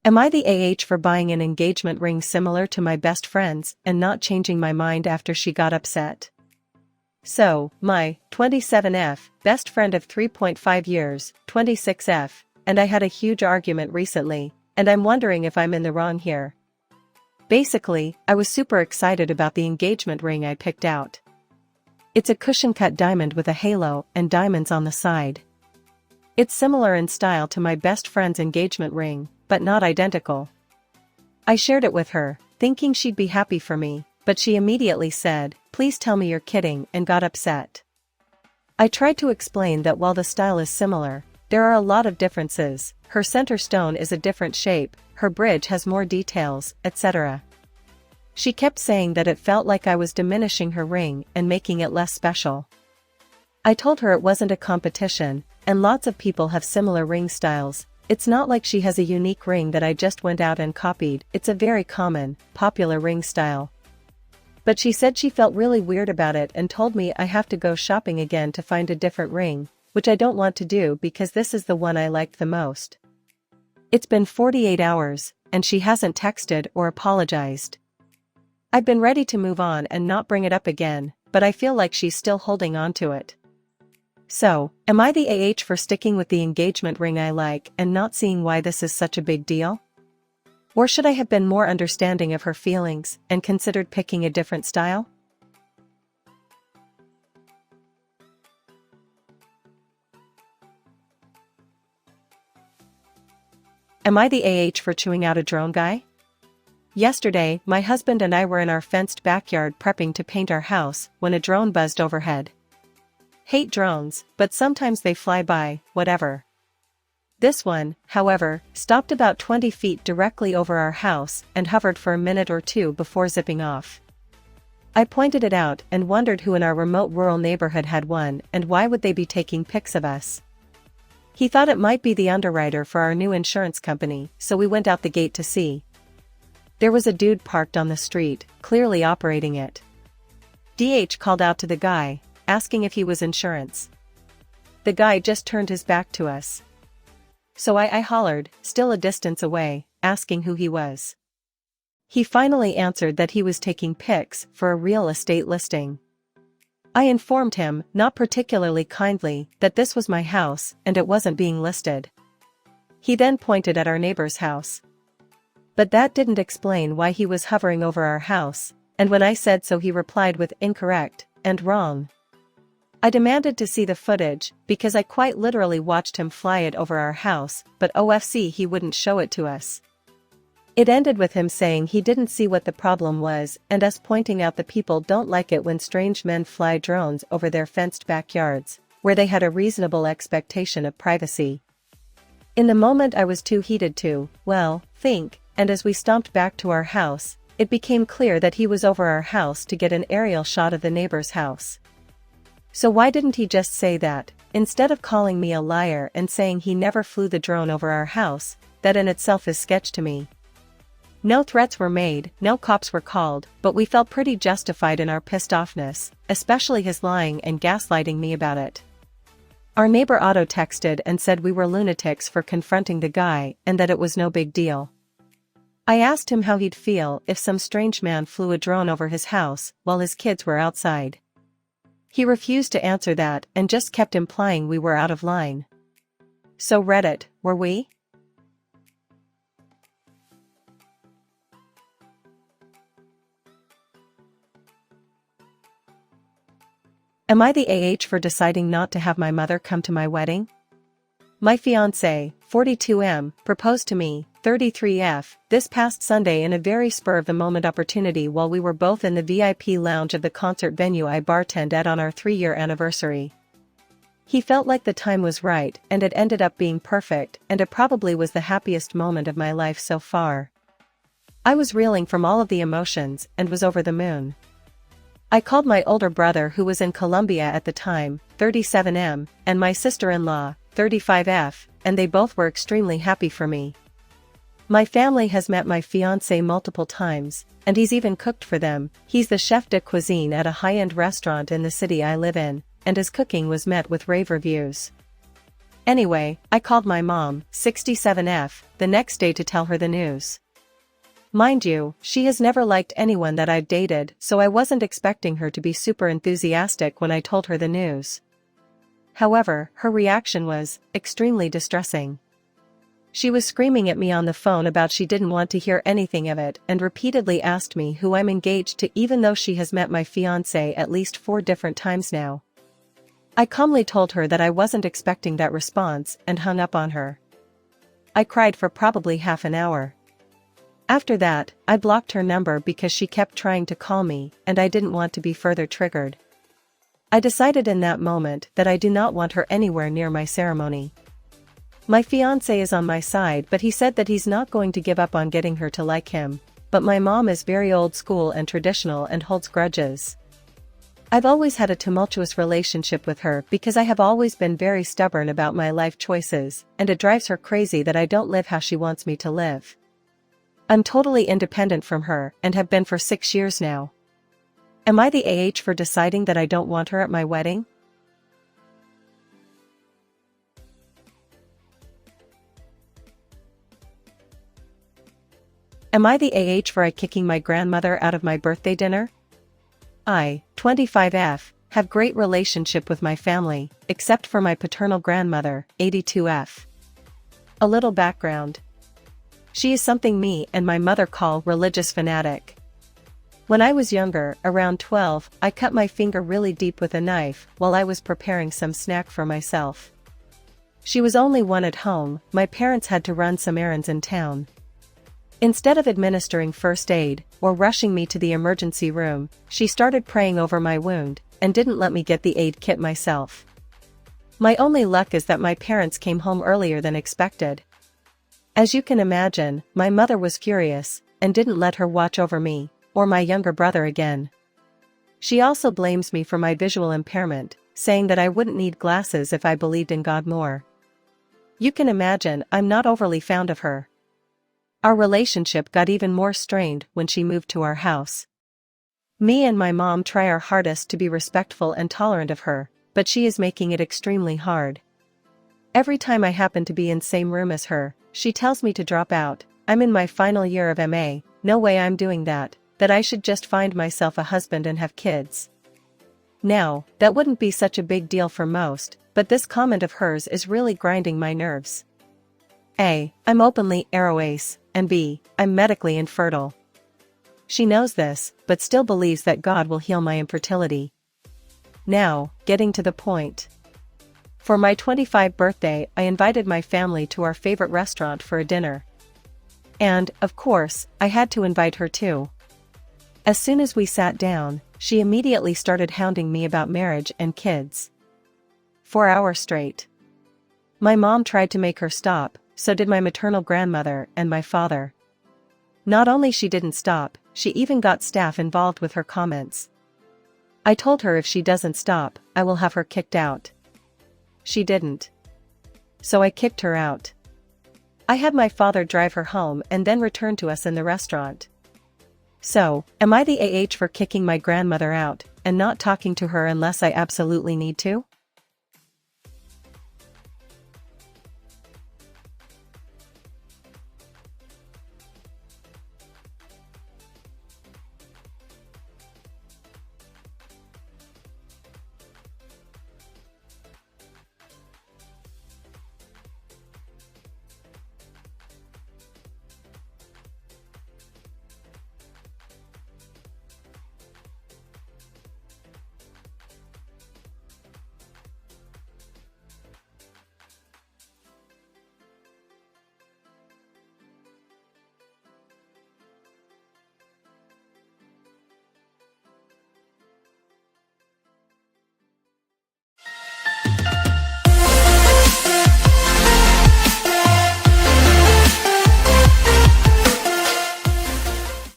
Am I the for buying an engagement ring similar to my best friend's and not changing my mind after she got upset? So, my 27F, best friend of 3.5 years, 26F, and I had a huge argument recently, and I'm wondering if I'm in the wrong here. Basically, I was super excited about the engagement ring I picked out. It's a cushion-cut diamond with a halo and diamonds on the side. It's similar in style to my best friend's engagement ring, but not identical. I shared it with her, thinking she'd be happy for me, but she immediately said, "Please tell me you're kidding," and got upset. I tried to explain that while the style is similar, there are a lot of differences. Her center stone is a different shape, her bridge has more details, etc. She kept saying that it felt like I was diminishing her ring and making it less special. I told her it wasn't a competition, and lots of people have similar ring styles. It's not like she has a unique ring that I just went out and copied, it's a very common, popular ring style. But she said she felt really weird about it and told me I have to go shopping again to find a different ring, which I don't want to do because this is the one I liked the most. It's been 48 hours, and she hasn't texted or apologized. I've been ready to move on and not bring it up again, but I feel like she's still holding on to it. So, am I the for sticking with the engagement ring I like and not seeing why this is such a big deal? Or should I have been more understanding of her feelings and considered picking a different style? Am I the for chewing out a drone guy? Yesterday, my husband and I were in our fenced backyard prepping to paint our house when a drone buzzed overhead. Hate drones, but sometimes they fly by, whatever. This one, however, stopped about 20 feet directly over our house and hovered for a minute or two before zipping off. I pointed it out and wondered who in our remote rural neighborhood had one and why would they be taking pics of us. He thought it might be the underwriter for our new insurance company, so we went out the gate to see. There was a dude parked on the street, clearly operating it. DH called out to the guy, asking if he was insurance. The guy just turned his back to us. So I hollered, still a distance away, asking who he was. He finally answered that he was taking pics for a real estate listing. I informed him, not particularly kindly, that this was my house and it wasn't being listed. He then pointed at our neighbor's house. But that didn't explain why he was hovering over our house, and when I said so he replied with incorrect and wrong. I demanded to see the footage, because I quite literally watched him fly it over our house, but OFC he wouldn't show it to us. It ended with him saying he didn't see what the problem was and us pointing out the people don't like it when strange men fly drones over their fenced backyards, where they had a reasonable expectation of privacy. In the moment I was too heated to, think, and as we stomped back to our house, it became clear that he was over our house to get an aerial shot of the neighbor's house. So why didn't he just say that, instead of calling me a liar and saying he never flew the drone over our house? That in itself is sketch to me. No threats were made, no cops were called, but we felt pretty justified in our pissed offness, especially his lying and gaslighting me about it. Our neighbor auto texted and said we were lunatics for confronting the guy and that it was no big deal. I asked him how he'd feel if some strange man flew a drone over his house while his kids were outside. He refused to answer that and just kept implying we were out of line. So Reddit, were we? Am I the for deciding not to have my mother come to my wedding? My fiancé, 42M, proposed to me, 33F, this past Sunday in a very spur-of-the-moment opportunity while we were both in the VIP lounge of the concert venue I bartended at on our 3-year anniversary. He felt like the time was right and it ended up being perfect and it probably was the happiest moment of my life so far. I was reeling from all of the emotions and was over the moon. I called my older brother who was in Colombia at the time, 37M, and my sister-in-law, 35F, and they both were extremely happy for me. My family has met my fiancé multiple times, and he's even cooked for them. He's the chef de cuisine at a high-end restaurant in the city I live in, and his cooking was met with rave reviews. Anyway, I called my mom, 67F, the next day to tell her the news. Mind you, she has never liked anyone that I've dated, so I wasn't expecting her to be super enthusiastic when I told her the news. However, her reaction was extremely distressing. She was screaming at me on the phone about she didn't want to hear anything of it and repeatedly asked me who I'm engaged to, even though she has met my fiancé at least 4 different times now. I calmly told her that I wasn't expecting that response and hung up on her. I cried for probably half an hour. After that, I blocked her number because she kept trying to call me and I didn't want to be further triggered. I decided in that moment that I do not want her anywhere near my ceremony. My fiancé is on my side, but he said that he's not going to give up on getting her to like him, but my mom is very old school and traditional and holds grudges. I've always had a tumultuous relationship with her because I have always been very stubborn about my life choices, and it drives her crazy that I don't live how she wants me to live. I'm totally independent from her and have been for 6 years now. Am I the AH for deciding that I don't want her at my wedding? Am I the AH for kicking my grandmother out of my birthday dinner? I, 25F, have great relationship with my family, except for my paternal grandmother, 82F. A little background. She is something me and my mother call religious fanatic. When I was younger, around 12, I cut my finger really deep with a knife while I was preparing some snack for myself. She was only one at home, my parents had to run some errands in town. Instead of administering first aid, or rushing me to the emergency room, she started praying over my wound, and didn't let me get the aid kit myself. My only luck is that my parents came home earlier than expected. As you can imagine, my mother was furious, and didn't let her watch over me, or my younger brother again. She also blames me for my visual impairment, saying that I wouldn't need glasses if I believed in God more. You can imagine I'm not overly fond of her. Our relationship got even more strained when she moved to our house. Me and my mom try our hardest to be respectful and tolerant of her, but she is making it extremely hard. Every time I happen to be in same room as her, she tells me to drop out. I'm in my final year of MA, no way I'm doing that I should just find myself a husband and have kids. Now, that wouldn't be such a big deal for most, but this comment of hers is really grinding my nerves. A. I'm openly aroace, and B. I'm medically infertile. She knows this, but still believes that God will heal my infertility. Now, getting to the point. For my 25th birthday, I invited my family to our favorite restaurant for a dinner. And, of course, I had to invite her too. As soon as we sat down, she immediately started hounding me about marriage and kids. 4 hours straight. My mom tried to make her stop, so did my maternal grandmother and my father. Not only she didn't stop, she even got staff involved with her comments. I told her if she doesn't stop, I will have her kicked out. She didn't. So I kicked her out. I had my father drive her home and then return to us in the restaurant. So, am I the AH for kicking my grandmother out and not talking to her unless I absolutely need to?